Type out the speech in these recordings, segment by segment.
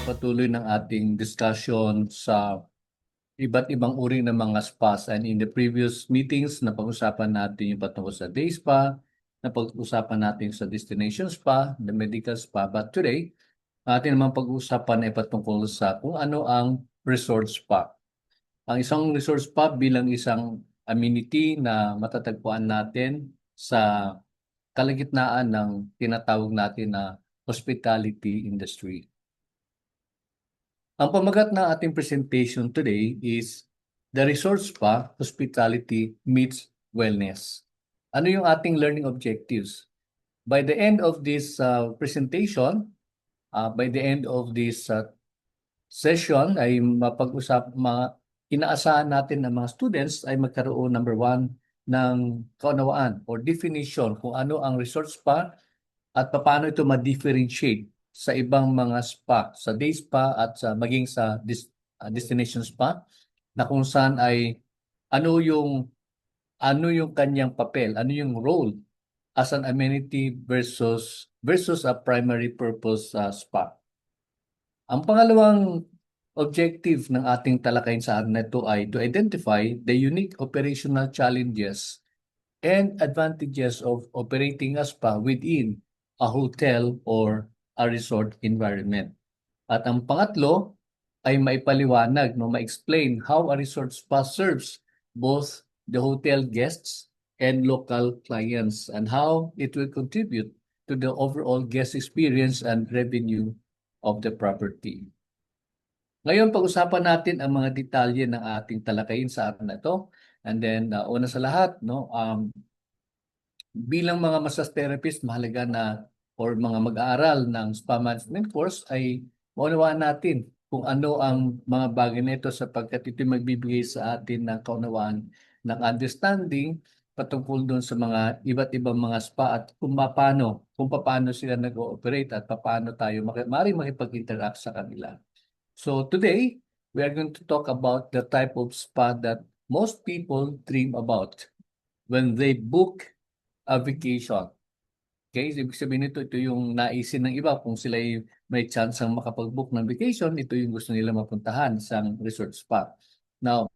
pagpapatuloy ng ating discussion sa iba't ibang uri ng mga spas. And in the previous meetings, napag-usapan natin yung patungkol sa day spa, napag-usapan natin sa destination spa, the medical spa. But today, atin naman pag-usapan ay patungkol sa kung ano ang resort spa. Ang isang resort spa bilang isang amenity na matatagpuan natin sa kalagitnaan ng tinatawag natin na hospitality industry. Ang pamagat ng ating presentation today is The Resort Spa Hospitality Meets Wellness. Ano yung ating learning objectives? By the end of this presentation, by the end of this session ay inaasahan natin na mga students ay magkaroon, number one, ng kaunawaan or definition kung ano ang resort spa at paano ito ma-differentiate sa ibang mga spa, sa day spa at maging sa destination spa, na kung saan ay ano yung kanyang papel, ano yung role as an amenity versus a primary purpose spa. Ang pangalawang objective ng ating talakayin sa araw na ito ay to identify the unique operational challenges and advantages of operating a spa within a hotel or a resort environment. At ang pangatlo ay maipaliwanag, ma-explain how a resort spa serves both the hotel guests and local clients and how it will contribute to the overall guest experience and revenue of the property. Ngayon, pag-usapan natin ang mga detalye ng ating talakayin sa araw na ito. And then, una sa lahat, bilang mga massage therapist, mahalaga na or mga mag-aaral ng spa management course ay maunawaan natin kung ano ang mga bagay nito sapagkat ito magbibigay sa atin ng kaunawaan ng understanding patungkol doon sa mga iba't ibang mga spa at kung paano sila nag-ooperate at paano tayo maaaring makipag-interact sa kanila. So today, we are going to talk about the type of spa that most people dream about when they book a vacation. Okay, ibig sabihin nito, ito yung naisin ng iba kung sila may chance ang makapag-book ng vacation, ito yung gusto nila mapuntahan sa resort spa. Now,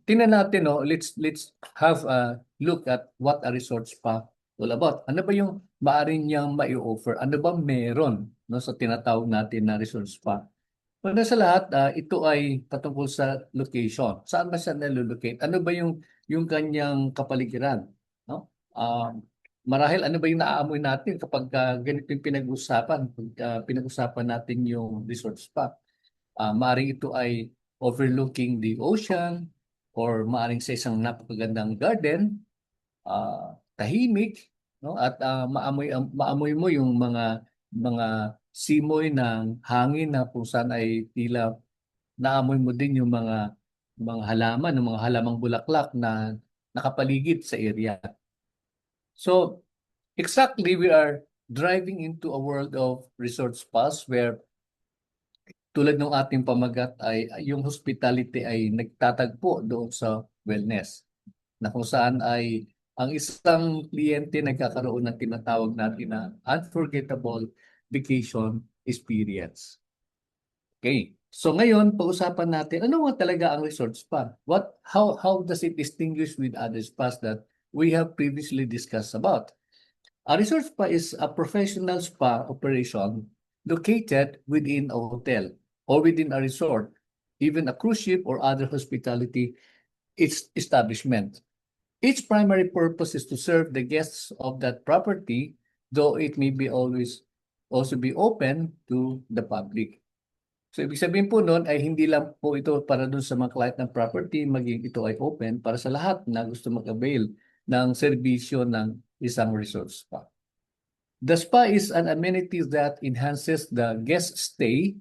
tingnan natin, let's have a look at what a resort spa all about. Ano ba yung maaring niyang mai-offer? Ano ba meron sa tinatawag natin na resort spa? Una sa lahat, ito ay patungkol sa location. Saan ba siya nalulocate? Ano ba yung kanyang kapaligiran? No? Marahil ano ba yung naaamoy natin kapag ganito yung pinag-usapan? Pinag-usapan natin yung resort spa. Maaring ito ay overlooking the ocean or maaring sa isang napakagandang garden, tahimik, no? At maamoy mo yung mga simoy ng hangin na kung saan ay tila naamoy mo din yung mga halaman, ng mga halamang bulaklak na nakapaligid sa area. So, exactly, we are driving into a world of resort spas where tulad ng ating pamagat ay yung hospitality ay nagtatagpo doon sa wellness na kung saan ay ang isang kliyente nagkakaroon ng tinatawag natin na unforgettable vacation experience. Okay. So ngayon, pag-usapan natin, ano nga talaga ang resort spa? How does it distinguish with other spas that we have previously discussed about? A resort spa is a professional spa operation located within a hotel or within a resort, even a cruise ship or other hospitality establishment. Its primary purpose is to serve the guests of that property, though it may be also be open to the public. So ibig sabihin po noon ay hindi lang po ito para dun sa mga client ng property, maging ito ay open para sa lahat na gusto mag-avail ng serbisyo ng isang resort spa. The spa is an amenity that enhances the guest stay,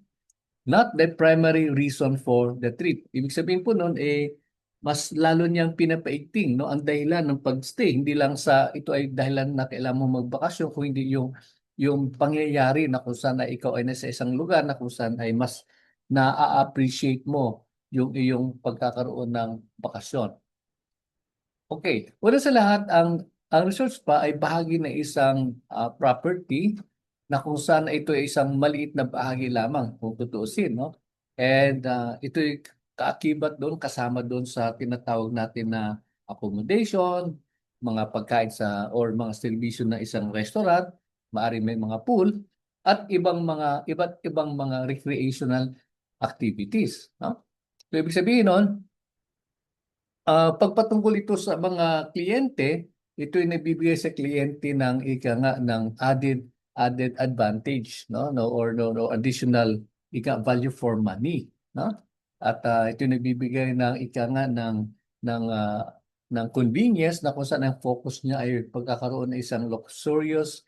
not the primary reason for the trip. Ibig sabihin po noon mas lalo niyang pinapaigting ang dahilan ng pagstay. Hindi lang sa ito ay dahilan na kailangan mo magbakasyon, kung hindi yung pangyayari na kung saan ay ikaw ay nasa isang lugar na kung saan ay mas na-appreciate mo yung iyong pagkakaroon ng bakasyon. Okay, una sa lahat, ang resort spa ay bahagi ng isang property na kung saan ito ay isang maliit na bahagi lamang kung tutuusin, no? And ito'y kaakibat doon, kasama doon sa tinatawag natin na accommodation, mga pagkain sa or mga serbisyo ng isang restaurant, maaari may mga pool, at iba't ibang mga recreational activities, no? So, ibig sabihin nun, pagpatungkol ito sa mga kliyente, ito ay nagbibigay sa kliyente ng ika nga ng added advantage, no, additional ika value for money, no? At ito ay nagbibigay ng ika nga ng convenience na kung saan ang focus niya ay pagkakaroon ng isang luxurious,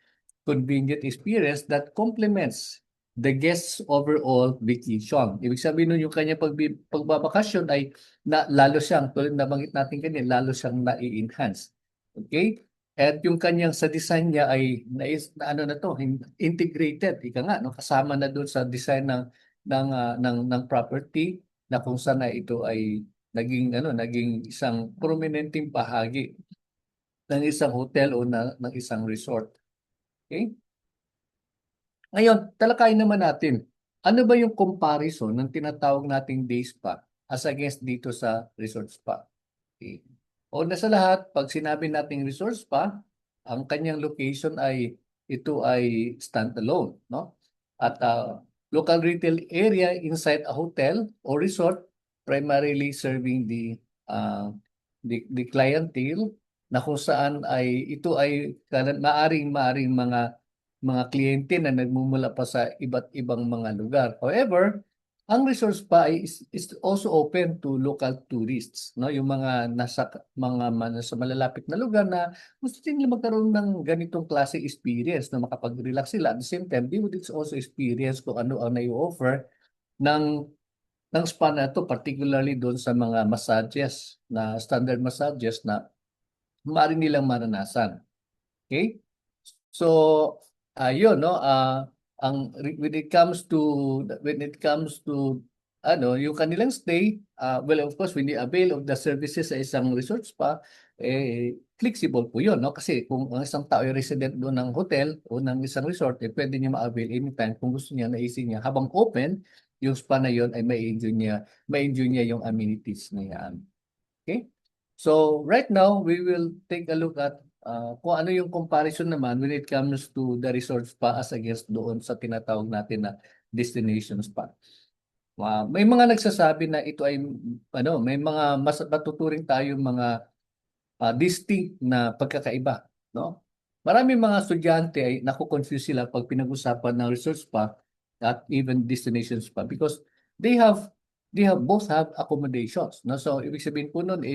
convenient experience that complements the guest's overall vacation. Ibig sabihin nun yung kanya pagbabakasyon ay na lalo siyang, tulad na banggit natin kanina, lalo siyang na-enhance. Okay? At yung kanyang sa design niya ay na ano na to, integrated, ika nga, no? Kasama na doon sa design ng property na kung saan na ito ay naging isang prominenteng bahagi ng isang hotel o ng isang resort. Okay? Ngayon, talakayin naman natin, ano ba yung comparison ng tinatawag nating day spa as against dito sa resort spa? Okay. Una sa lahat, pag sinabi nating resort spa, ang kanyang location ay ito ay standalone, no? At local retail area inside a hotel or resort, primarily serving the clientele na kung saan ay ito ay maaring mga kliyente na nagmumula pa sa iba't ibang mga lugar. However, ang resort spa is also open to local tourists, no? Yung mga nasa malalapit na lugar na gusto nila magkaroon ng ganitong klase experience na makapag-relax sila. At the same time, they would also experience kung ano ang nai-offer ng ng spa na to, particularly doon sa mga massages na standard massages na maaari nilang maranasan. Okay? So, ayun, no, when it comes to yung kanilang stay, well, of course, when you avail of the services sa isang resort spa, flexible po yun, no? Kasi kung ang isang tao ay resident doon ng hotel o ng isang resort, pwede niya ma-avail anytime kung gusto niya, naisip niya. Habang open, yung spa na yun ay may enjoy niya yung amenities na yan. Okay? So right now, we will take a look at kung ano yung comparison naman when it comes to the resort spa as against doon sa tinatawag natin na destination spa. May mga nagsasabi na ito ay may mga mas matuturing tayong mga distinct na pagkakaiba, no? Maraming mga estudyante ay nako-confuse sila pag pinag-usapan ng resort spa at even destination spa because they have both have accommodations, no? So ibig sabihin po noon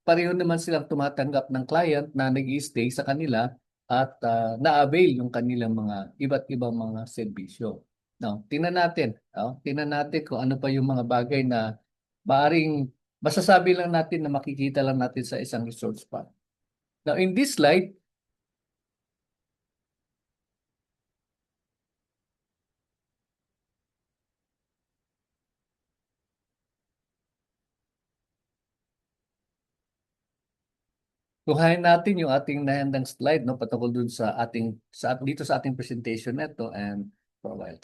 pareho naman silang tumatanggap ng client na nag-i-stay sa kanila at na-avail yung kanilang mga iba't ibang mga serbisyo. No, tingnan natin, no? Tingnan natin kung ano pa yung mga bagay na maaring masasabi lang natin na makikita lang natin sa isang resort spa. Now, in this slide, kuhain natin yung ating nahandang slide, no, patungkol dun sa dito sa ating presentation neto and for a while.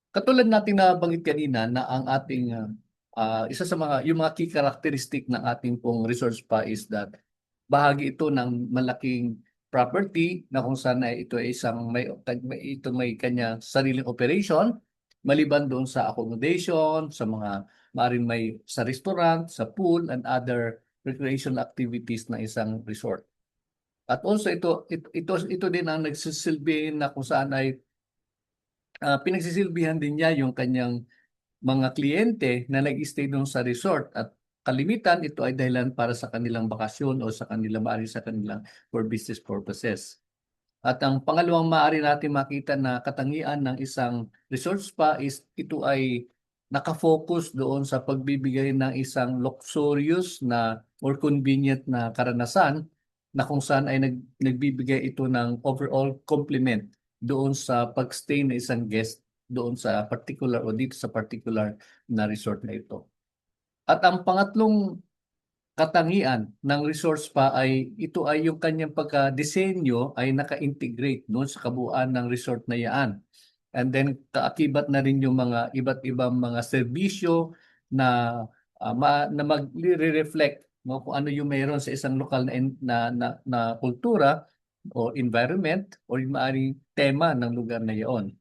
Katulad nating nabanggit kanina na ang ating isa sa mga yung mga key characteristic ng ating pong resort spa is that bahagi ito ng malaking property na kung saan ay ito ay isang may kanya sariling operation maliban doon sa accommodation, sa mga maaring may sa restaurant, sa pool and other recreational activities na isang resort. At also ito din ang nagsisilbi na kung saan ay pinagsisilbihan din niya yung kanyang mga kliyente na nag-stay doon sa resort at kalimitan ito ay dahilan para sa kanilang bakasyon o sa kanila maaari sa kanilang for business purposes. At ang pangalawang maaari natin makita na katangian ng isang resort spa is ito ay nakafocus doon sa pagbibigay ng isang luxurious na or convenient na karanasan na kung saan ay nagbibigay ito ng overall complement doon sa pagstay ng isang guest doon sa particular o dito sa particular na resort na ito. At ang pangatlong katangian ng resort spa ay ito ay yung kanyang pagka-disenyo ay naka-integrate doon sa kabuuan ng resort na yaan. And then kaakibat na rin yung mga iba't ibang mga serbisyo na na magre-reflect no kung ano yung meron sa isang lokal na kultura o environment o yung maaaring tema ng lugar na iyon.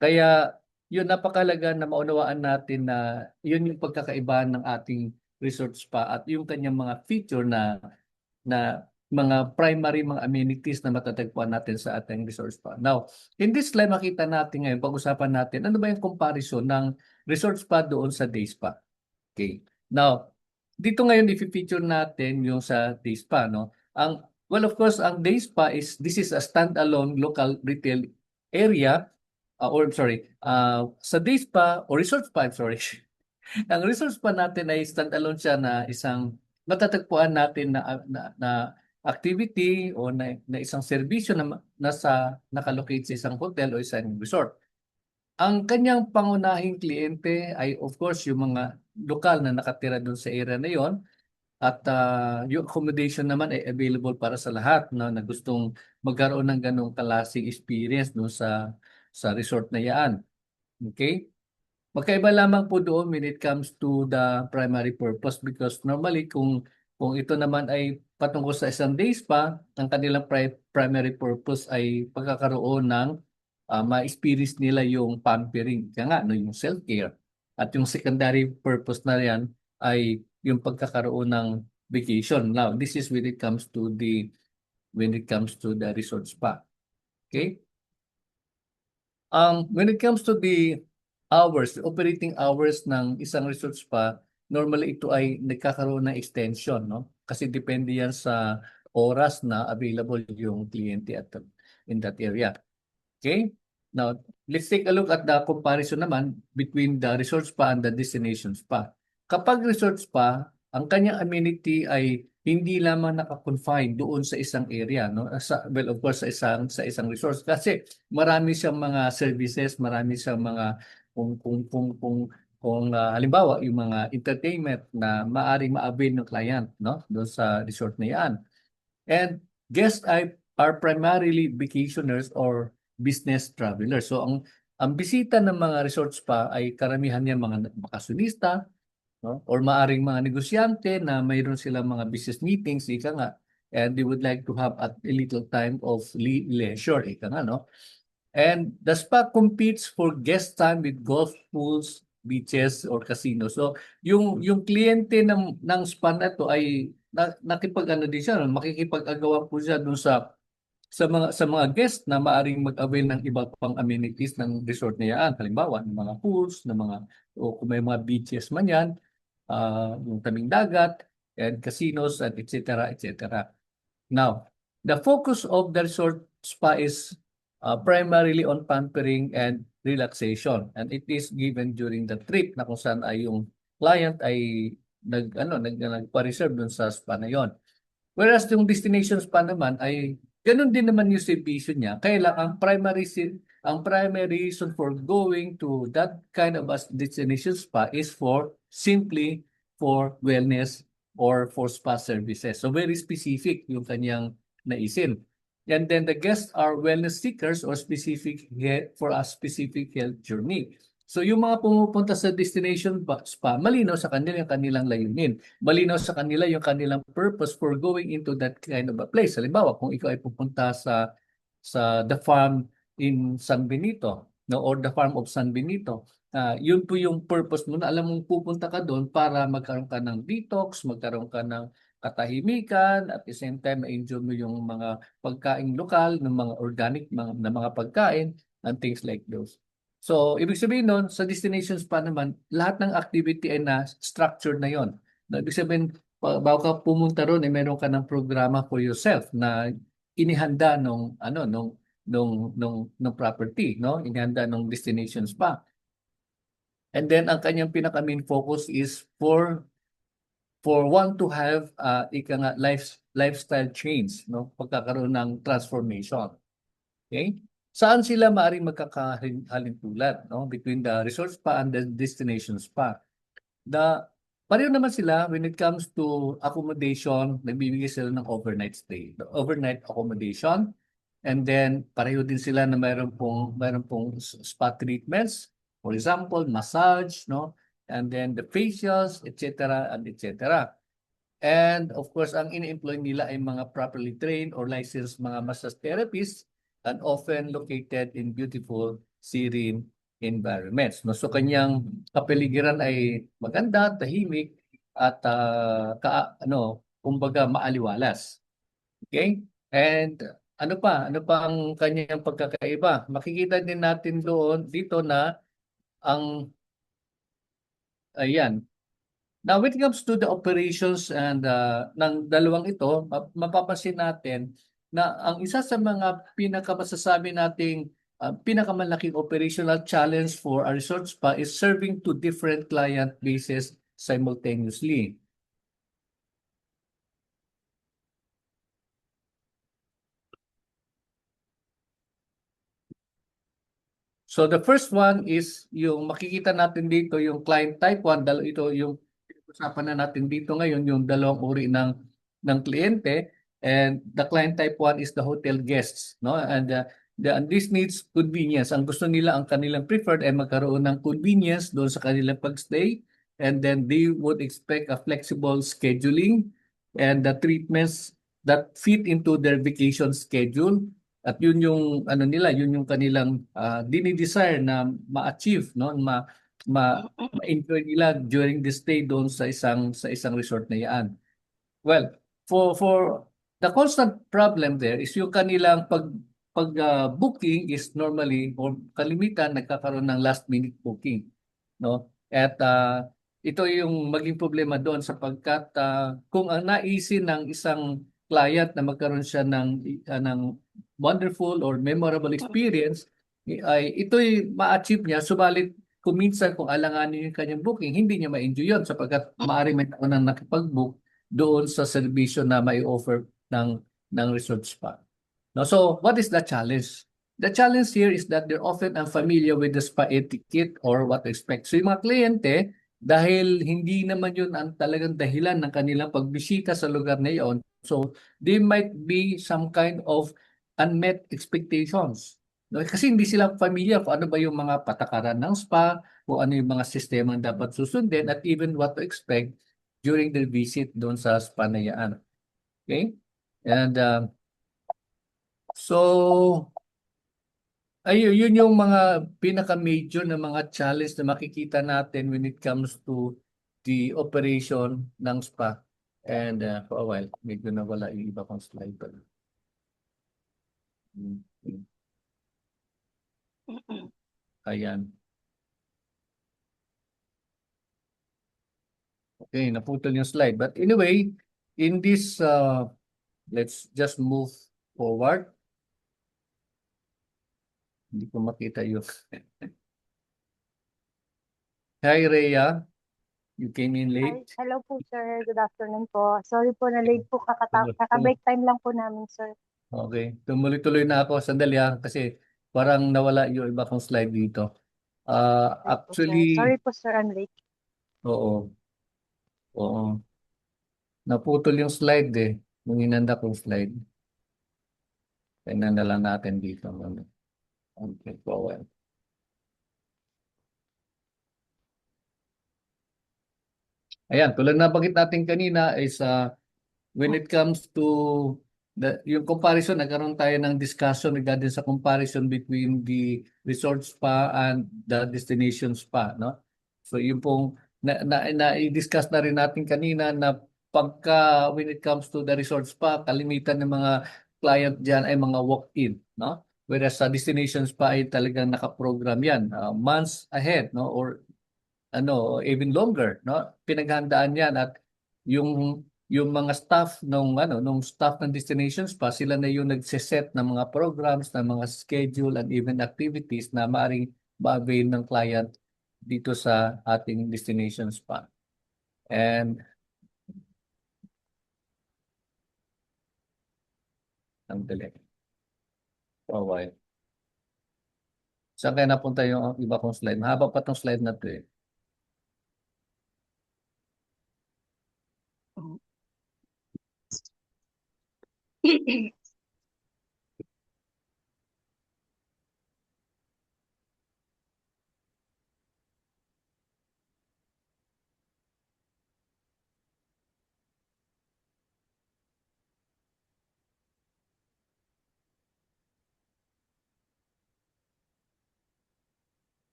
Kaya yun napakalaga na maunawaan natin na yun yung pagkakaiba ng ating resort spa at yung kanyang mga feature na mga primary mga amenities na matatagpuan natin sa ating resort spa. Now, in this slide makita natin ngayon, pag-usapan natin ano ba yung comparison ng resort spa doon sa day spa. Okay. Now, dito ngayon i-feature natin yung sa day spa, no? Well, of course, ang day spa this is a standalone local retail area sa day spa or resort spa, I'm sorry. Ang resort spa natin ay standalone siya na isang matatagpuan natin na activity o na isang serbisyo na nakalocate sa isang hotel o isang resort. Ang kanyang pangunahing kliyente ay of course yung mga lokal na nakatira doon sa area na yon at yung accommodation naman ay available para sa lahat na gustong magkaroon ng ganong klaseng experience doon sa resort na yan. Okay? Magkaiba lamang po doon when it comes to the primary purpose because normally kung ito naman ay patungkol sa isang day spa, ang kanilang primary purpose ay pagkakaroon ng ma-experience nila yung pampering, kaya nga, no, yung self-care. At yung secondary purpose na yan ay yung pagkakaroon ng vacation. Now, this is when it comes to the resort spa. Okay? When it comes to the operating hours ng isang resort spa, normally ito ay nagkakaroon ng extension, no? Kasi depende yan sa oras na available yung kliyente in that area. Okay? Now, let's take a look at the comparison naman between the resort spa and the destination spa. Kapag resort spa, ang kanyang amenity ay hindi lamang naka-confine doon sa isang area, no? Well, of course, sa isang resort kasi marami siyang mga services, marami siyang mga halimbawa yung mga entertainment na maaring ma-avail ng client, no? Doon sa resort na 'yan. And guests are primarily vacationers or business travelers. So ang bisita ng mga resort spa ay karamihan niya mga bakasyonista, no? Or maaring mga negosyante na mayroon silang mga business meetings, ika nga, and they would like to have a little time of leisure, ika nga, no? And the spa competes for guest time with golf pools, beaches, or casino. So, yung kliyente ng spa na to ay nakipag-ano din siya, no? Makikipag-agawan po siya dun sa mga guest na maaring mag-avail ng iba pang amenities ng resort na yan. Halimbawa, ng mga pools, o kung may mga beaches man yan, yung tabing dagat, and casinos, and etc. etc. Now, the focus of the resort spa is primarily on pampering and relaxation, and it is given during the trip na kung saan ay yung client ay nagpa-reserve dun sa spa na yon. Whereas yung destination spa naman ay ganun din naman yung servisyo niya. Kaya lang ang primary reason for going to that kind of a destination spa is simply for wellness or for spa services. So very specific yung kanyang naisin. And then the guests are wellness seekers or for a specific health journey. So yung mga pumupunta sa destination spa, malinaw sa kanila yung kanilang layunin. Malinaw sa kanila yung kanilang purpose for going into that kind of a place. Halimbawa, kung ikaw ay pupunta sa the farm in San Benito, no, or the farm of San Benito, yun po yung purpose mo na alam mong pupunta ka doon para magkaroon ka ng detox, magkaroon ka ng katahimikan, at the same time, ma-enjoy mo yung mga pagkain lokal, ng mga organic na mga pagkain, and things like those. So, ibig sabihin nun, sa destinations pa naman, lahat ng activity ay na-structured na yon. No, ibig sabihin, bago ka pumunta ron, meron ka ng programa for yourself na inihanda nung property, no? Inihanda nung destinations pa. And then, ang kanyang pinaka-main focus is for one to have ika nga lifestyle change, no, pagkakaroon ng transformation. Okay, saan sila maaaring magkakahalintulad, no, between the resort spa and the destination spa? Pareho naman sila when it comes to accommodation. Nagbibigay sila ng overnight stay, the overnight accommodation. And then pareho din sila na mayroon pong spa treatments, for example massage, no, and then the facials, etc. and etc. And of course, ang ini-employ nila ay mga properly trained or licensed mga massage therapists, and often located in beautiful, serene environments. No? So kanyang kapaligiran ay maganda, tahimik, at kumbaga maaliwalas. Okay? And ano pa ang kanyang pagkakaiba? Makikita din natin dito na ang ayan. Now, when it comes to the operations and ng dalawang ito, mapapansin natin na ang isa sa mga pinakamasasabi nating pinakamalaking operational challenge for a resort spa is serving to different client bases simultaneously. So the first one is yung makikita natin dito yung client type 1, ito yung usapan na natin dito ngayon, yung dalawang uri ng kliyente, and the client type 1 is the hotel guests, no, and this needs convenience. Ang gusto nila, ang kanilang preferred ay magkaroon ng convenience doon sa kanilang pagstay, and then they would expect a flexible scheduling and the treatments that fit into their vacation schedule. At yun yung ano nila, yun yung kanilang dinidesire na ma-achieve, no, ma-enjoy nila during the stay doon sa isang resort na yan. Well, for the constant problem there is yung kanilang booking is normally or kalimitan nagkakaroon ng last minute booking, no? At ito yung maging problema doon sapagkat kung ang naisin ng isang client na magkaroon siya ng wonderful or memorable experience, ay ito'y ma-achieve niya, subalit kung minsan kung alanganin yung kanyang booking, hindi niya ma-enjoy yun sapagkat maaaring may tao nang nakipag-book doon sa serbisyo na may offer ng resort spa. No, so what is the challenge? The challenge here is that they're often unfamiliar with the spa etiquette or what to expect. So yung mga kliyente, dahil hindi naman yun ang talagang dahilan ng kanilang pagbisita sa lugar na iyon, so they might be some kind of unmet expectations. No? Kasi hindi sila familiar kung ano ba yung mga patakaran ng spa, kung ano yung mga sistema dapat susundin, at even what to expect during their visit doon sa spa na yan. Okay? And so, ayun, yun yung mga pinaka-major na mga challenge na makikita natin when it comes to the operation ng spa. And for a while, medyo nawala yung iba kong slide pala. Ayan. Okay, naputol yung slide. But anyway, in this, let's just move forward. Hindi ko makita yung... Hi, Rhea. You came in late. Hi, hello po sir. Good afternoon po. Sorry po na late po. Kaka-break time lang po namin sir. Okay. Tumuloy-tuloy na ako. Sandali kasi parang nawala yung iba kong slide dito. Sorry po sir. Sorry po sir, I'm late. Oo. Oo. Naputol yung slide eh. Yung inanda kong slide. Tingnan na lang natin dito. Okay, forward. Ayan, tulad na bagit natin kanina is when it comes to yung comparison, nagkaroon tayo ng discussion regarding sa comparison between the resort spa and the destination spa, no? So yung pong i-discuss na rin natin kanina na pagka when it comes to the resort spa, kalimitan ng mga client diyan ay mga walk-in, no? Whereas sa destination spa ay talagang nakaprogram yan, months ahead, no? Or even longer, no? Pinaghandaan yan at yung yung mga staff nung staff ng destinations pa sila na yung nagse-set ng mga programs, ng mga schedule and even activities na maaring ma-avail ng client dito sa ating destinations pa. And ang dali. Alright. Saan kaya napunta yung iba kong slide? Mahaba pa tong slide na to eh.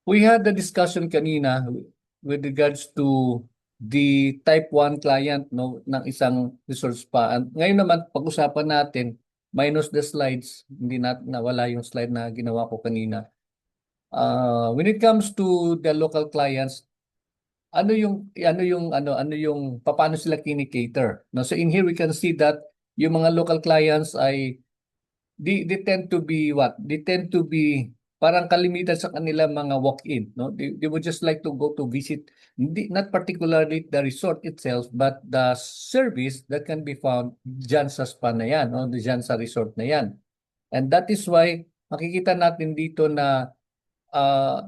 We had the discussion kanina with regards to the type 1 client no ng isang resource spa. And ngayon naman pag-usapan natin minus the slides, hindi na nawala yung slide na ginawa ko kanina. When it comes to the local clients, ano yung paano sila kini-cater. No, so in here we can see that yung mga local clients ay they tend to be what? They tend to be parang kalimitan sa kanila mga walk-in, no? They would just like to go to visit, not particularly the resort itself, but the service that can be found dyan sa spa na yan, no? Dyan sa resort na yan. And that is why makikita natin dito na uh,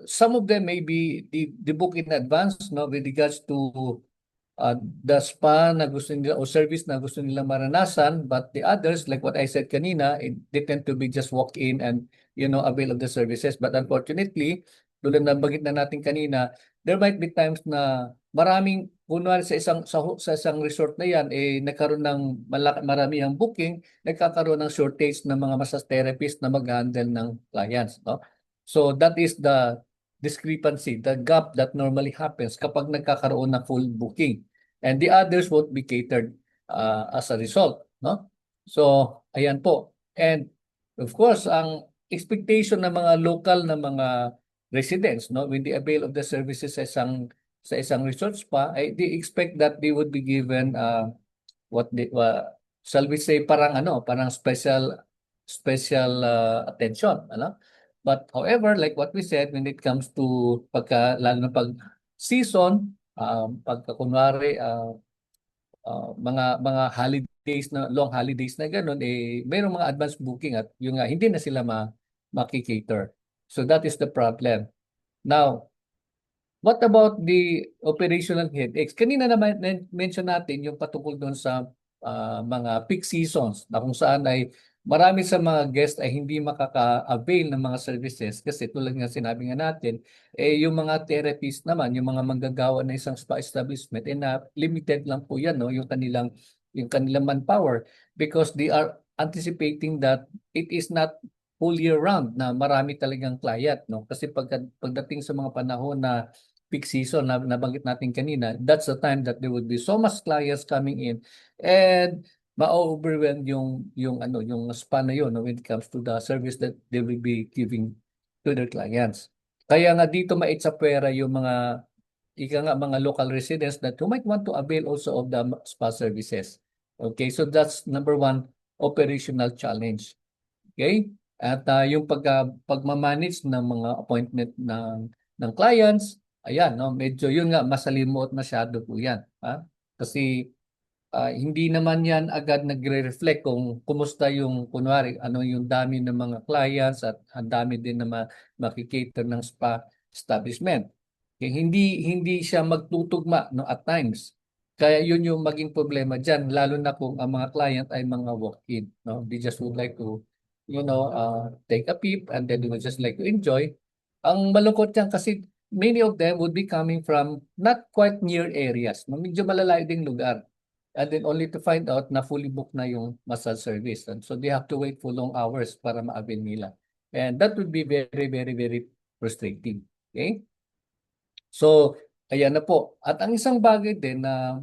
some of them may be the book in advance, no? With regards to the spa na gusto nila o service na gusto nila maranasan, but the others like what I said kanina, they tend to be just walk in and avail of the services. But unfortunately, tulad na bagit na natin kanina, there might be times na maraming kunwari sa isang resort na yan nagkaroon ng marami ang booking, nagkakaroon ng shortage ng mga massage therapist na mag-handle ng clients, no? So that is the discrepancy, the gap that normally happens kapag nagkakaroon ng full booking. And the others won't be catered as a result, no? So, ayan po. And of course, ang expectation ng mga local na mga residents, no, when they avail of the services sa isang resort spa, they expect that they would be given what they shall we say parang special attention, ano? But however, like what we said, when it comes to lalo na pag season, pagka kunwari mga holidays na long holidays na ganun mayroong mga advance booking at yung nga hindi na sila makikater. So that is the problem. Now, what about the operational headaches? Kanina naman mention natin yung patungkol doon sa mga peak seasons na kung saan ay marami sa mga guests ay hindi makaka-avail ng mga services kasi tulad nga sinabi nga natin, yung mga therapists naman, yung mga manggagawa ng isang spa establishment, na limited lang po yan, no? Yung kanilang manpower because they are anticipating that it is not whole year round na marami talagang client, no? Kasi pagdating sa mga panahon na peak season na nabanggit natin kanina, that's the time that there would be so much clients coming in and ma-overwhelm yung spa na yun, no, when it comes to the service that they will be giving to their clients. Kaya nga dito maitsapwera yung mga local residents that who might want to avail also of the spa services. Okay, so that's number one operational challenge. Okay? At yung pagmamanage ng mga appointment ng clients, ayan, no, medyo yun nga masalimuot masyado po yan. Ha? Kasi hindi naman yan agad nagre-reflect kung kumusta yung kunwari ano yung dami ng mga clients at ang dami din na makikater ng spa establishment. Hindi hindi siya magtutugma no at times. Kaya yun yung maging problema diyan lalo na kung ang mga client ay mga walk-in no. They just would like to take a peep and then they would just like to enjoy. Ang malungkot yan kasi many of them would be coming from not quite near areas, no? Medyo malalayo ding lugar. And then only to find out na fully booked na yung massage service. And so they have to wait for long hours para ma-avail nila. And that would be very, very, very frustrating. Okay? So, ayan na po. At ang isang bagay din na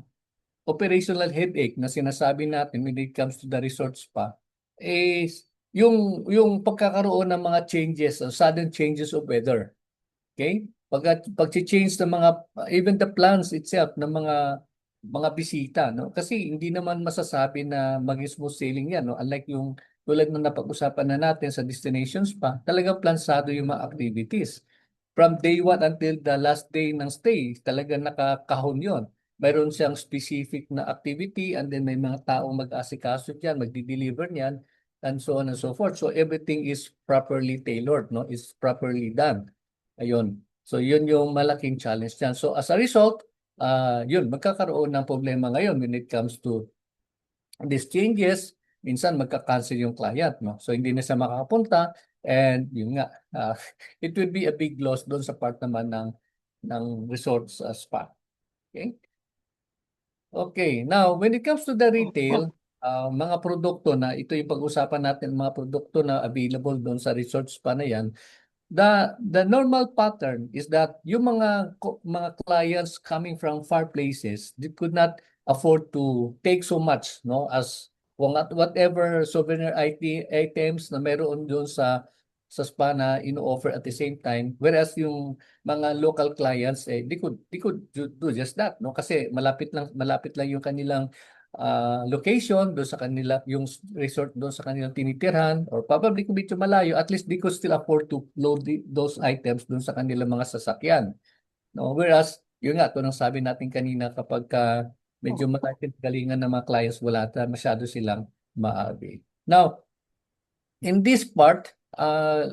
operational headache na sinasabi natin when it comes to the resort spa is yung pagkakaroon ng mga changes, sudden changes of weather. Okay? Pag-change ng mga even the plans itself ng mga bisita, no? Kasi hindi naman masasabi na maging smooth sailing 'yan, no? Unlike yung tulad ng napag-usapan na natin sa destinations pa, talagang plansado yung mga activities. From day one until the last day ng stay, talagang nakakahon 'yon. Mayroon siyang specific na activity and then may mga taong mag-aasikaso diyan, magdi-deliver niyan and so on and so forth. So everything is properly tailored, no? Is properly done. Ayun. So yun yung malaking challenge niyan. So as a result, yun, magkakaroon ng problema ngayon when it comes to these changes. Minsan magka-cancel yung client, no? So hindi na siya makakapunta and yun nga, it will be a big loss doon sa part naman ng resorts spa. Okay? Okay, now when it comes to the retail, mga produkto na ito yung pag-usapan natin, mga produkto na available doon sa resort spa na yan. The normal pattern is that yung mga clients coming from far places, they could not afford to take so much, no, as whatever souvenir items na meron doon sa spa na ino-offer at the same time, whereas yung mga local clients they could do just that, no, kasi malapit lang yung kanilang location doon sa kanila, yung resort doon sa kanilang tinitirhan, or probably kung medyo malayo, at least they could still afford to load those items doon sa kanilang mga sasakyan. No? Whereas, yun nga, ito nang sabi natin kanina, kapag medyo malapit galingan ng mga clients, wala masyado silang maabi. Now, in this part,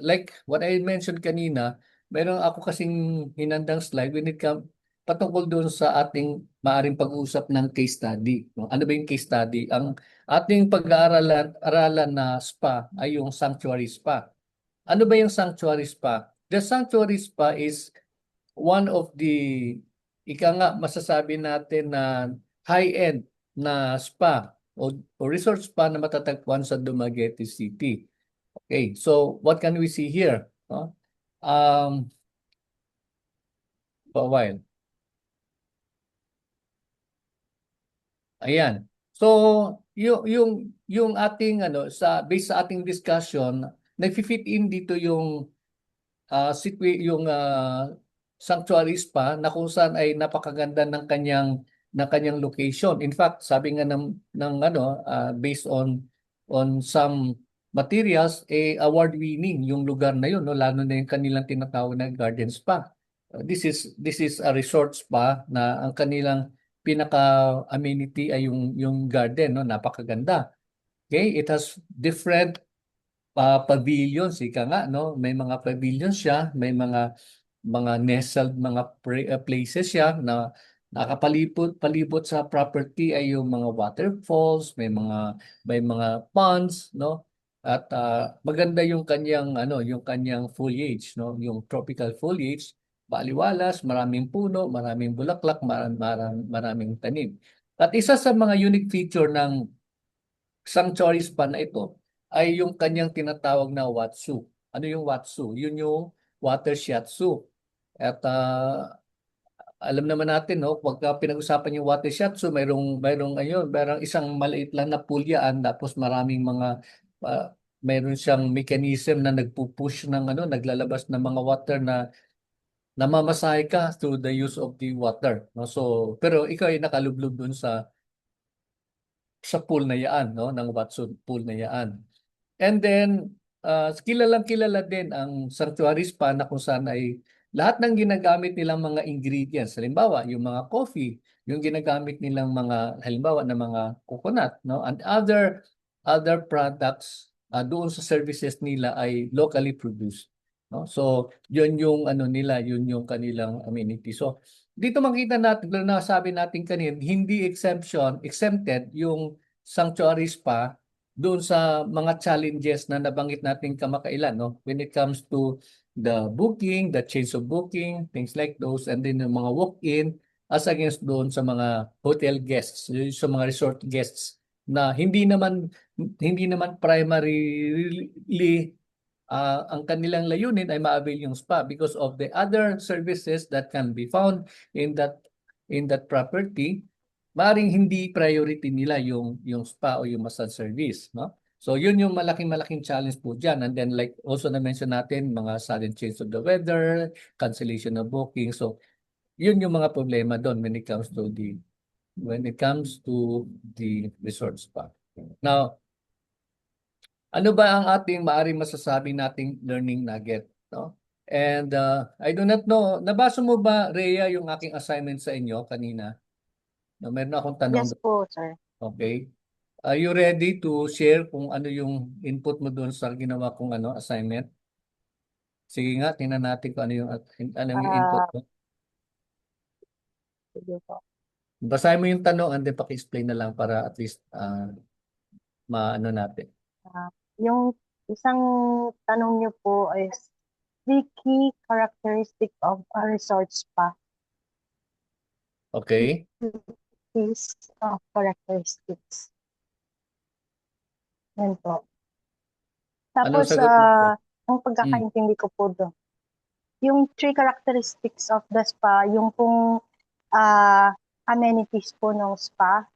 like what I mentioned kanina, meron ako kasing hinandang slide when it comes patungkol doon sa ating maaring pag-uusap ng case study. No? Ano ba yung case study? Ang ating pag-aaralan na spa ay yung sanctuary spa. Ano ba yung sanctuary spa? The sanctuary spa is one of the, ika nga, masasabi natin na high-end na spa o resort spa na matatagpuan sa Dumaguete City. Okay, so what can we see here? No? For a while. Ayan. So, yung ating based sa ating discussion, nagfi-fit in dito yung yung sanctuary spa na kung saan ay napakaganda ng kanyang location. In fact, sabi nga ng based on some materials, award-winning yung lugar na yun, no? Lalo na yung kanilang tinatawag na garden spa. This is a resort spa na ang kanilang pinaka amenity ay yung garden, no? Napakaganda. Okay, it has different pavilions, ika nga, no? May mga pavilions siya, may mga nestled mga places siya na palibot sa property ay yung mga waterfalls, may mga ponds, no? At maganda yung kanyang yung kanyang foliage, no? Yung tropical foliage, baliwalas, maraming puno, maraming bulaklak, maraming tanim. At isa sa mga unique feature ng sanctuary spa na ito ay yung kanyang tinatawag na Watsu. Ano yung Watsu? Yun yung water shiatsu. At alam naman natin, no, pagka pinag-usapan yung water shiatsu, mayroong isang maliit lang na pulyaan tapos maraming uh, mayroon siyang mechanism na nagpupush naglalabas ng mga water na namamasahe ka through the use of the water, no? So, pero ikaw ay nakalublog dun sa pool na yaan, no, ng Watson pool na yaan. And then kilalang kilala din ang sanctuary spa na kung saan ay lahat ng ginagamit nilang mga ingredients, halimbawa yung mga coffee, yung ginagamit nilang mga halimbawa na mga coconut, no, and other products doon sa services nila ay locally produced, no? So, yun yung ano nila, yun yung kanilang amenity. So, dito makita natin, na nasabi natin kanina, hindi exempted yung sanctuary spa doon sa mga challenges na nabanggit natin kamakailan, no? When it comes to the booking, the change of booking, things like those, and then yung mga walk-in as against doon sa mga hotel guests, yung sa mga resort guests na hindi naman primarily ang kanilang layunin ay ma-avail yung spa because of the other services that can be found in that property. Maring hindi priority nila yung spa o yung massage service, no? So yun yung malaking challenge po diyan. And then like also na mention natin mga sudden change of the weather, cancellation of booking. So yun yung mga problema doon when it comes to the resort spa. Now, ano ba ang ating maaring masasabi nating learning nugget, no? And I do not know, nabasa mo ba, Rhea, yung aking assignment sa inyo kanina? No, meron akong tanong Yes doon. po, sir. Okay. Are you ready to share kung ano yung input mo doon sa ginawa kong assignment? Sige nga, tingnan natin kung ano yung input Ah, mo. sige po. Basahin mo yung tanong and then paki-explain na lang para at least maano natin. Ah, yung isang tanong niyo po is the key characteristic of a resort spa. Okay? Keys of characteristics. Yan po. Anong Tapos, sagot mo po? ang Mm. pagkakaintindi ko po doon, yung three characteristics of the spa, yung pong amenities po ng spa,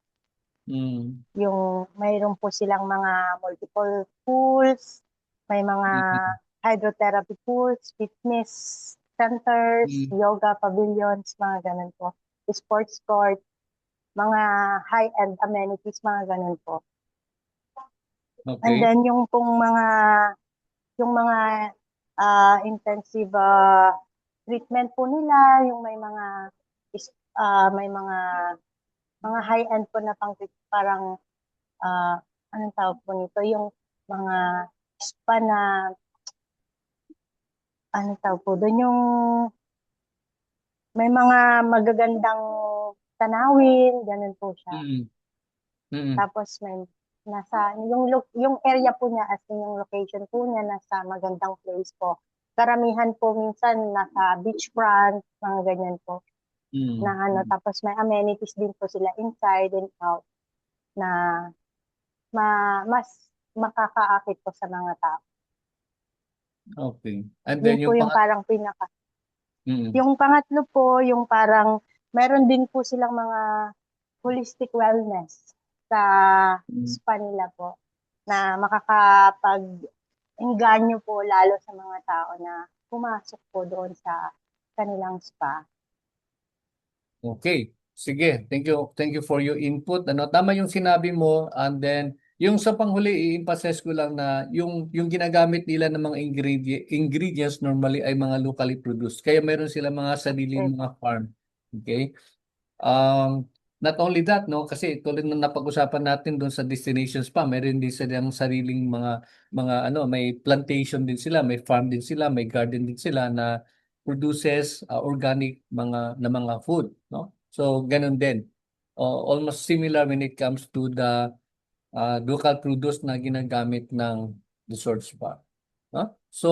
Mm. yung mayroon po silang mga multiple pools, may mga Mm. hydrotherapy pools, fitness centers, Mm. yoga pavilions, mga ganun po. Sports court, mga high-end amenities, mga ganun po. And Okay. then yung mga intensive treatment po nila, yung may mga high-end po na parang anong tawag po nito, yung mga spa na anong tawag po doon, yung may mga magagandang tanawin, ganun po siya. Mm. Mm. Tapos yung area po niya as in yung location po niya nasa magandang place po. Karamihan po minsan nasa beachfront, mga ganyan po. Na Mm. ano, Mm. tapos may amenities din po sila inside and out na mas makakaakit po sa mga tao. Okay. And Yun then po yung yung parang pinaka. mm. Yung pangatlo po, yung parang meron din po silang mga holistic wellness sa Mm. spa nila po na makakapag-engganyo po lalo sa mga tao na pumasok po doon sa kanilang spa. Okay. Sige, thank you. Thank you for your input. Tama yung sinabi mo, and then yung sa panghuli i-emphasize ko lang na yung ginagamit nila ng mga ingredients normally ay mga locally produced. Kaya meron sila mga Yes. sariling mga farm. Okay? Not only that, no, kasi tulad ng napag-usapan natin doon sa destinations pa, meron din silang sariling may plantation din sila, may farm din sila, may garden din sila na produces organic mga food, no? So ganun din. Almost similar when it comes to the local produce na ginagamit ng resort spa, no? So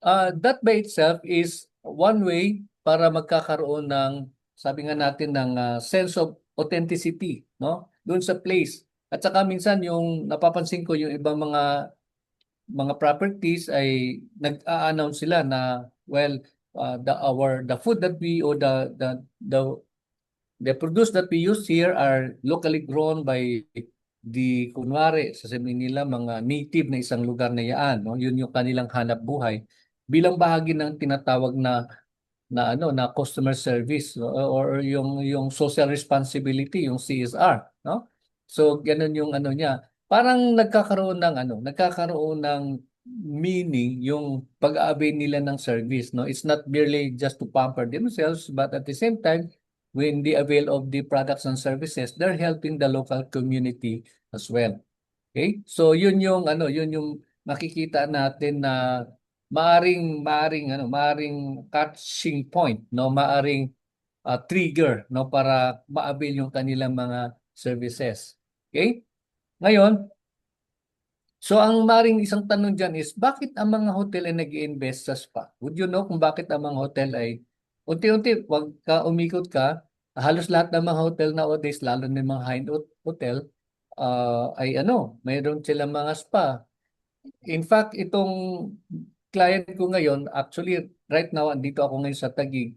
that by itself is one way para magkakaroon ng sabi nga natin ng sense of authenticity, no? Doon sa place. At saka minsan yung napapansin ko yung ibang mga properties ay nag-a-announce sila na well the food that we or the produce that we use here are locally grown by kunwari sasabihin nila mga native na isang lugar na yaan, no? Yun yung kanilang hanap buhay bilang bahagi ng tinatawag na customer service, no? Or yung social responsibility, yung CSR, no? So ganun yung ano niya. Parang nagkakaroon ng meaning yung pag-avail nila ng service, no? It's not merely just to pamper themselves, but at the same time, when they avail of the products and services, they're helping the local community as well. Okay? So yun yung ano, yun yung makikita natin na maaring catching point, no? Maaring trigger, no, para ma-avail yung kanilang mga services. Okay? Ngayon, so ang maring isang tanong dyan is, bakit ang mga hotel ay nag-i-invest sa spa? Would you know kung bakit ang mga hotel ay unti-unti, wag ka umikot ka, halos lahat ng mga hotel nowadays, lalo na yung mga high-end hotel, ay ano, mayroon silang mga spa. In fact, itong client ko ngayon, actually right now, andito ako ngayon sa Taguig.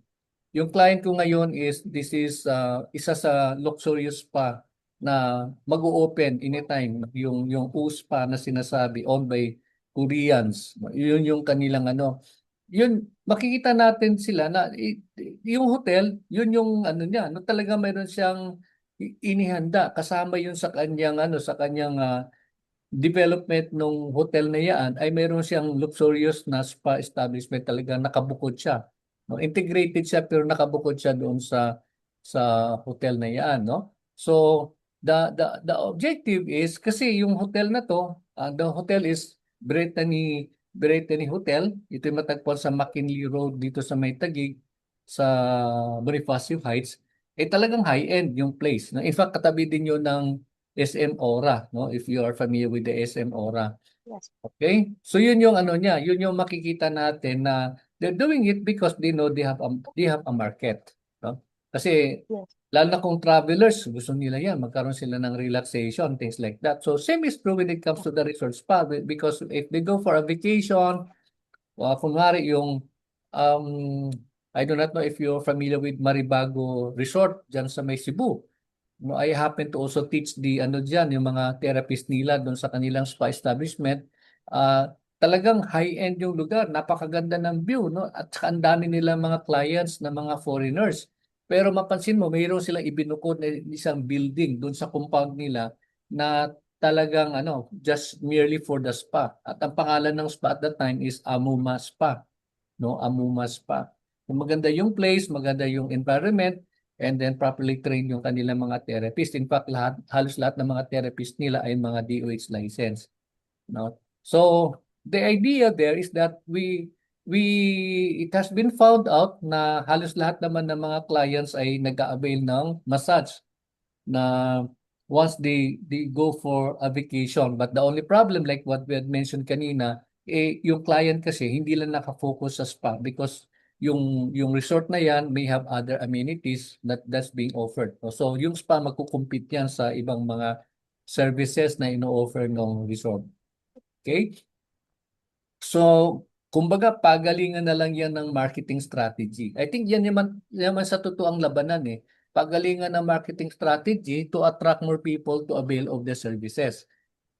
Yung client ko ngayon is, this is isa sa luxurious spa na mag-o-open anytime. Yung U-Spa na sinasabi, owned by Koreans. Yun yung kanilang ano. Yun, makikita natin sila na yung hotel, yun yung ano niya, no, talaga mayroon siyang inihanda kasama yun sa kanyang ano, sa kanyang development ng hotel na yan ay mayroon siyang luxurious na spa establishment, talaga nakabukod siya. No? Integrated siya pero nakabukod siya doon sa hotel na yan, no? So the objective is, kasi yung hotel na to, the hotel is Brittany Hotel. Ito yung matagpuan sa McKinley Road dito sa May Taguig sa Bonifacio Heights. Eh talagang high-end yung place. No? In fact, katabi din yun ng SM Aura, no? If you are familiar with the SM Aura. Yes. Okay? So yun yung ano niya, yun yung makikita natin na they're doing it because they know they have a market, no? Kasi Yes. lalo na kung travelers, gusto nila yan, magkaroon sila ng relaxation, things like that. So same is true when it comes to the resort spa, because if they go for a vacation, kunwari yung um, I do not know if you're familiar with Maribago Resort dyan sa may Cebu. No, I happen to also teach the ano diyan, yung mga therapist nila doon sa kanilang spa establishment. Talagang high-end yung lugar, napakaganda ng view, no? At saka ang dami nilang mga clients na mga foreigners. Pero mapansin mo, mayroon silang ibinukod na isang building doon sa compound nila na talagang ano, just merely for the spa. At ang pangalan ng spa at that time is Amuma Spa, no? Amuma Spa. Maganda yung place, maganda yung environment, and then properly train yung kanilang mga therapist. In fact, halos lahat ng mga therapist nila ay mga DOH license. No? So, the idea there is that we it has been found out na halos lahat naman ng mga clients ay nag-avail ng massage na once they go for a vacation. But the only problem, like what we had mentioned kanina, yung client kasi hindi lang nakafocus sa spa, because yung resort na yan may have other amenities that's being offered. So yung spa magkukumpit yan sa ibang mga services na ino-offer ng resort. Okay? So, kumbaga pagalingan na lang yan ng marketing strategy. I think yan naman sa totoong labanan eh. Pagalingan ng marketing strategy to attract more people to avail of the services.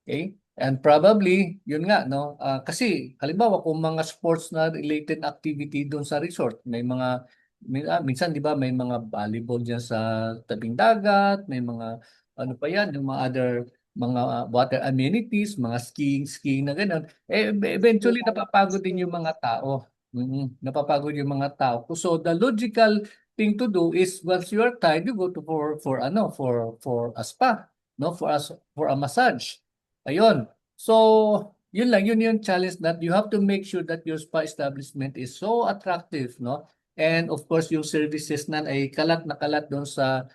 Okay? And probably, yun nga, no? Kasi, halimbawa, kung mga sports na related activity doon sa resort, minsan, di ba, may mga volleyball dyan sa tabing dagat, may mga, ano pa yan, yung mga other, mga water amenities, mga skiing na gano'n. Eventually, napapagod din yung mga tao. Napapagod yung mga tao. So, the logical thing to do is, once you are tired, you go to for a spa, no? For a massage. Ayun. So, yun lang, yun yung challenge, that you have to make sure that your spa establishment is so attractive, no? And of course, yung services na ay kalat na kalat doon sa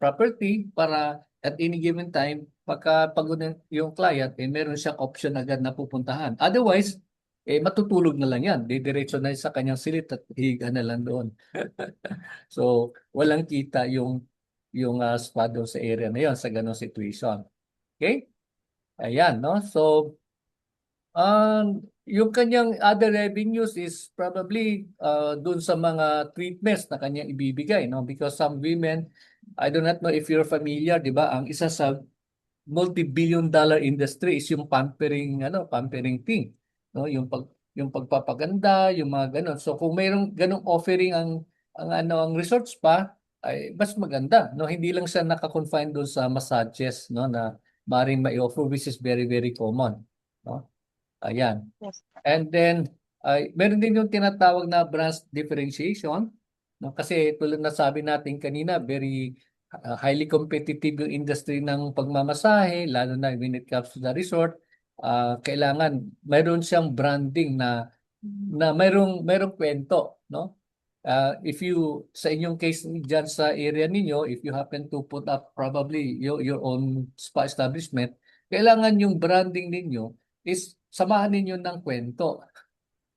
property, para at any given time, pagka pagod yung client, meron siyang option agad na pupuntahan. Otherwise, matutulog na lang yan. Didiretso na sa kanyang silit at higa na lang doon. So, walang kita yung spa doon sa area na yon sa ganong situation. Okay? Ayan, no? So, yung kanyang other revenues is probably dun sa mga treatments na kanyang ibibigay, no? Because some women, I do not know if you're familiar, di ba? Ang isa sa multi-billion dollar industry is yung pampering thing, no? Yung pagpapaganda, yung mga ganon. So kung mayroong ganong offering ang resort spa, ay mas maganda, no? Hindi lang siya naka-confine doon sa massages, no, na maaaring mai-offer, which is very very common, no? Ayan. Yes. And then, meron din yung tinatawag na branch differentiation. No? Kasi tulad na sabi natin kanina, very highly competitive yung industry ng pagmamasahe, lalo na when it comes to the resort. Kailangan mayroon siyang branding na mayroong kwento, no? If you sa inyong case diyan sa area ninyo, if you happen to put up probably your own spa establishment, kailangan yung branding ninyo is samahan ninyo ng kwento.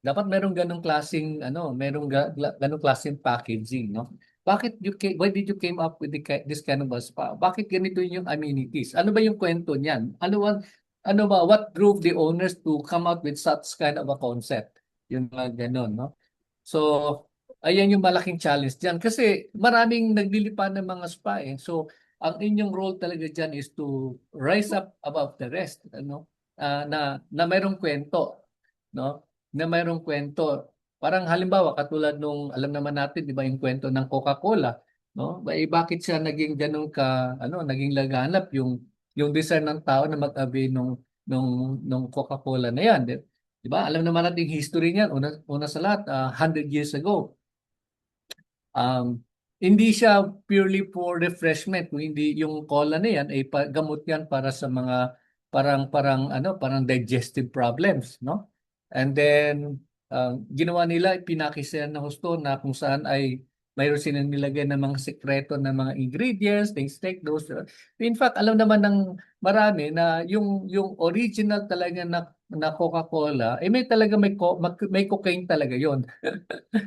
Dapat merong ganong klaseng ganong klaseng packaging, no? Why did you came up with this kind of a spa? Bakit ganito yung amenities? Ano ba yung kwento niyan? Ano ba what drove the owners to come out with such kind of a concept? Yung mga ganon, no? So, ayan yung malaking challenge diyan kasi maraming naglilipan ng mga spa eh. So, ang inyong role talaga diyan is to rise up above the rest, ano? Na mayroong kwento, no? Na mayroong kwento. Parang halimbawa katulad nung alam naman natin 'di ba yung kwento ng Coca-Cola, no? Bakit siya naging ganun naging laganap yung desire ng tao na mag-avail nung Coca-Cola na 'yan. 'Di ba? Alam naman natin yung history niyan. Una sa lahat, 100 years ago. Hindi siya purely for refreshment, kung hindi yung cola na yan ay gamot yan para sa mga parang digestive problems, no? And then ginawa nila pinakisyan na husto na kung saan ay mayroon silang nilagay ng mga sekreto ng mga ingredients, things like those. In fact, alam naman ng marami na yung original talaga na Coca-Cola, may talaga may cocaine talaga yon.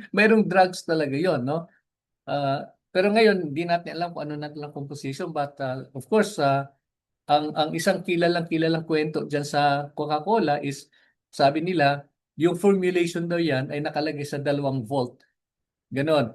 Mayroong drugs talaga yon, no? Pero ngayon, hindi natin alam kung ano natin lang composition, but of course, ang isang kilalang kwento dyan sa Coca-Cola is, sabi nila, yung formulation daw yan ay nakalagay sa 2 volt. Ganon.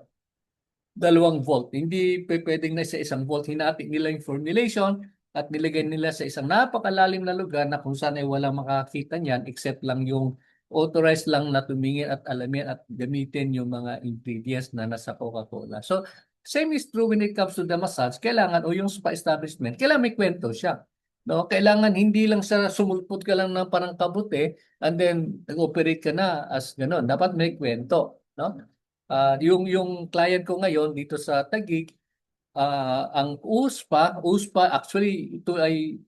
2 volt. Hindi pwedeng na sa 1 volt. Hinati nila yung formulation at nilagay nila sa isang napakalalim na lugar na kung saan ay walang makakita niyan except lang yung authorized lang na tumingin at alamin at gamitin yung mga ingredients na nasa Coca-Cola. So, same is true when it comes to the massage. Kailangan, o yung spa establishment, kailangan may kwento siya. No? Kailangan hindi lang sa sumulpot ka lang ng parang kabuti and then nag-operate ka na as gano'n. Dapat may kwento. No? Yung client ko ngayon dito sa Taguig, ang USPA actually ito ay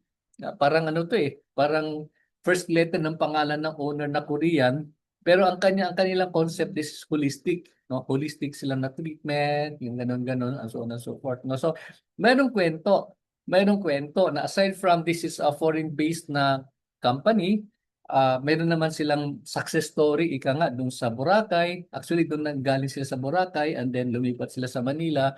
parang ano to eh, parang first letter ng pangalan ng owner na Korean, pero ang kanilang concept is holistic, no? Holistic sila na treatment, yung ganun-ganun, and so on and so forth, no? So, mayroong kwento. Mayroong kwento na aside from this is a foreign-based na company, meron naman silang success story, ika nga, dun sa Boracay. Actually, doon nanggaling sila sa Boracay and then lumipat sila sa Manila.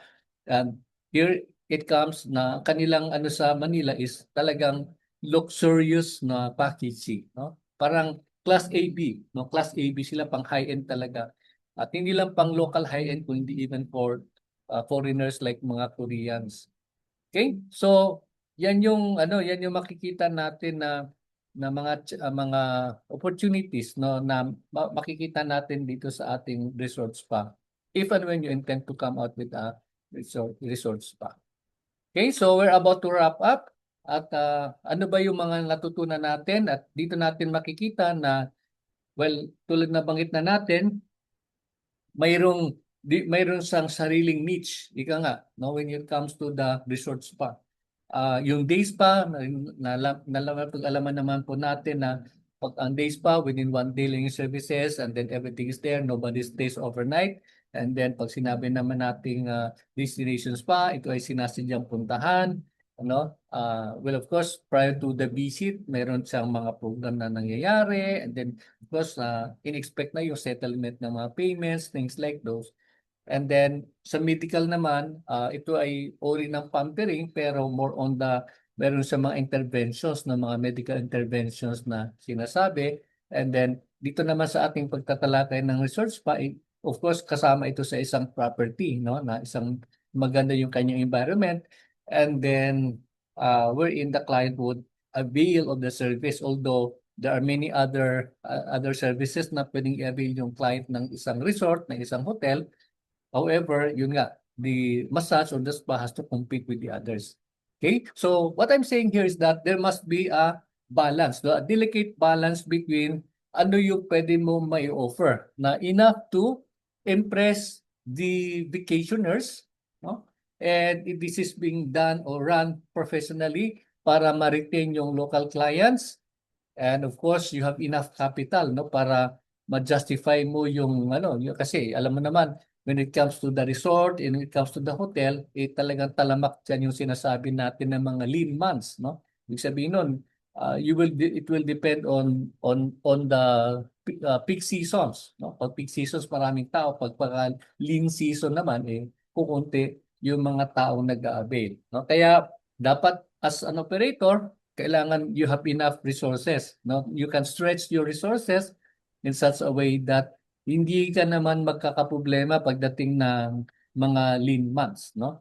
And here it comes na kanilang ano sa Manila is talagang luxurious na packaging, no? Parang class AB, no? Class AB sila, pang high-end talaga. At hindi lang pang local high-end, kundi even for foreigners like mga Koreans. Okay? So, yan yung makikita natin na mga opportunities, no, na makikita natin dito sa ating resort spa if and when you intend to come out with a resort spa. Okay, so we're about to wrap up at ano ba yung mga natutunan natin at dito natin makikita na well, tulad na banggit na natin, mayroong siyang sariling niche, ika nga, no, when it comes to the resort spa. Yung day spa, nalaman naman po natin na pag ang day spa, within 1 day lang yung services and then everything is there, nobody stays overnight. And then pag sinabi naman nating destination spa, ito ay sinasadyang puntahan. Well, of course, prior to the visit, meron siyang mga program na nangyayari. And then, of course, in-expect na yung settlement ng mga payments, things like those. And then sa medical naman, ito ay uri ng pampering pero more on meron sa mga interventions na mga medical interventions na sinasabi. And then dito naman sa ating pagtatalakay ng resort spa, of course kasama ito sa isang property, no, na isang maganda yung kanyang environment. And then wherein the client would avail of the service, although there are many other services na pwedeng i-avail yung client ng isang resort, ng isang hotel. However, yun nga, the massage or the spa has to compete with the others. Okay? So what I'm saying here is that there must be a balance, no? A delicate balance between ano yung pwede mo may offer na enough to impress the vacationers, no? And if this is being done or run professionally para ma-retain yung local clients, and of course you have enough capital, no, para ma-justify mo yung kasi alam mo naman when it comes to the resort and when it comes to the hotel, talagang talamak dyan yung sinasabi natin ng mga lean months, no? Ibig sabihin nun, it will depend on the peak seasons, no? Pag peak seasons maraming tao, pag lean season naman kukunti yung mga taong nag-a-avail, no? Kaya dapat as an operator, kailangan you have enough resources, no? You can stretch your resources in such a way that hindi ka naman magkakaproblema pagdating ng mga lean months, no?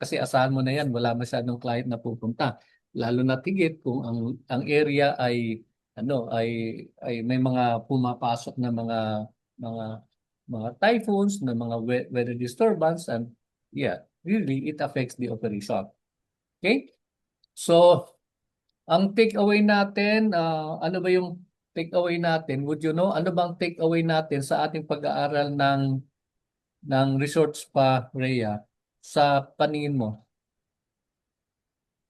Kasi asahan mo na yan, wala masyadong client na pupunta. Lalo na tigit kung ang area ay may mga pumapasok na mga mga typhoons, na mga weather disturbance, and yeah, really it affects the operation. Okay? So, ang takeaway natin, ano ba yung takeaway natin? Would you know, ano bang takeaway natin sa ating pag-aaral ng resort spa, Rhea? Sa paningin mo,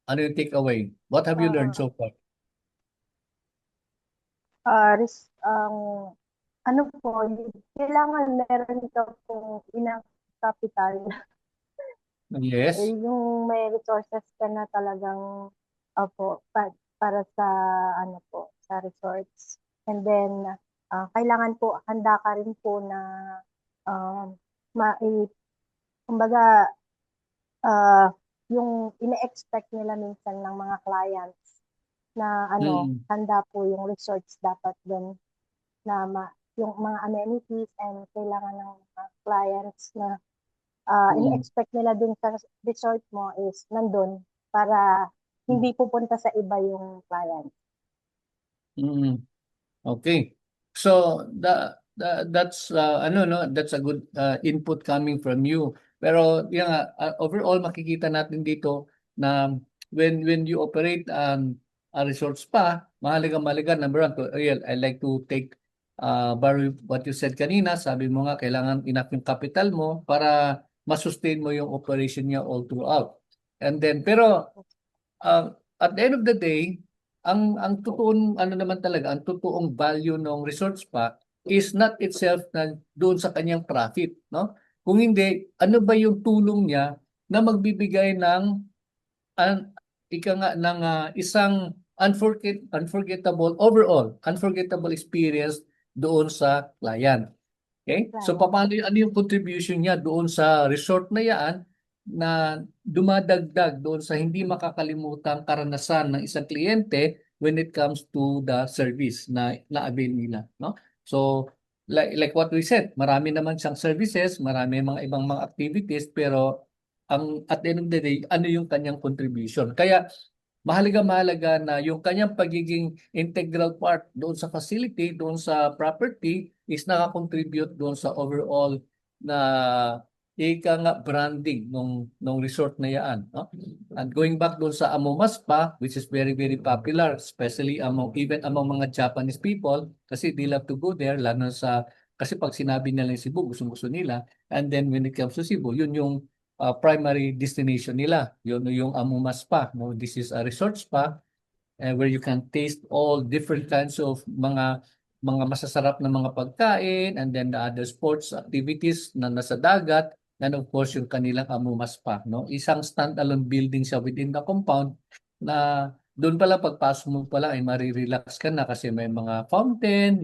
ano yung takeaway? What have you learned Ah, so far? ang ano po, kailangan meron ka pong enough capital. Yes. Yung may resources ka na talagang para sa ano po, sa resorts. And then kailangan po handa ka rin po na um kumbaga ah, yung ine-expect nila minsan ng mga clients na Mm, handa po yung resorts dapat din na yung mga amenities and kailangan ng mga clients na mm, in-expect nila dun sa resort mo is nandun para mm, hindi pupunta sa iba yung client. mm. Okay. So that's that's a good input coming from you. Pero yung overall makikita natin dito na when you operate a resort spa, mahalaga number one, I like to take Barry, what you said kanina, sabi mo nga kailangan enough yung capital mo para masustain mo yung operation niya all throughout. And then pero at the end of the day, ang totoong naman talaga, ang totoong value ng resort spa is not itself na doon sa kanyang profit, no? Kung hindi, ano ba yung tulong niya na magbibigay ng an ika nga ng isang unforgettable experience doon sa client. Okay? So Client. paano ano yung contribution niya doon sa resort na yan na dumadagdag doon sa hindi makakalimutang karanasan ng isang kliyente when it comes to the service na na-avail nila, no? So like what we said, marami naman siyang services, marami mga ibang mga activities, pero ang at the end of the day, ano yung kanyang contribution? Kaya mahalaga na yung kanyang pagiging integral part doon sa facility, doon sa property is nakakontribute doon sa overall na nga branding nung resort na yan, no? And going back doon sa Amomas Spa, which is very very popular, especially among mga Japanese people, kasi they love to go there, lalo sa kasi pag sinabi nila yung Cebu, gustong-gusto nila. And then when it comes to Cebu, yun yung primary destination nila. Yun yung Amumas Spa. No? This is a resort spa where you can taste all different kinds of mga masasarap na mga pagkain, and then the other sports activities na nasa dagat, and of course yung kanilang Amumas Spa. No? Isang standalone building siya within the compound na doon pala pagpasok mo pala ay marirelax ka na kasi may mga fountain,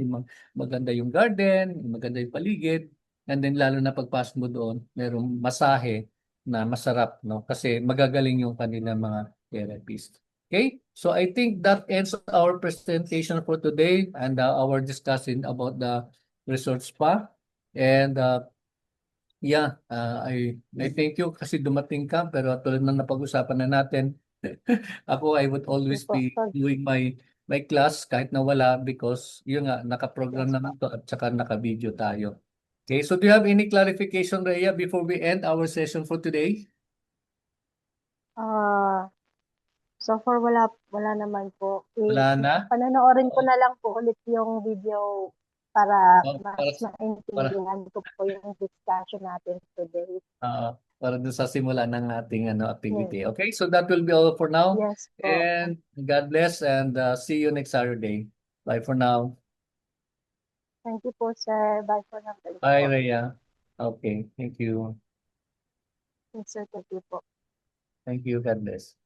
maganda yung garden, maganda yung paligid, and then lalo na pagpasok mo doon, merong masahe na masarap, no? Kasi magagaling yung kanilang mga therapist. Okay, so I think that ends our presentation for today and our discussion about the resort spa. And yeah, I thank you kasi dumating ka, pero tulad ng napag-usapan na natin, ako I would always Po. be So, doing my class kahit na wala because yun nga, naka-program yes po. naman to at saka naka-video tayo. Okay, so do you have any clarification, Rhea, before we end our session for today? Ah, So far wala naman po. Wala na? Panonoorin ko Oh, na lang po ulit yung video para oh, mas para, maintindihan ko po yung discussion natin today. para dun sa simula ng ating Yes, activity. Okay, so that will be all for now. yes po. And God bless and see you next Saturday. Bye for now. Thank you po, sir. Bye for now. Thank you Bye, po. Rhea. Okay, thank you. Yes, sir. Thank you po. Thank you. God bless.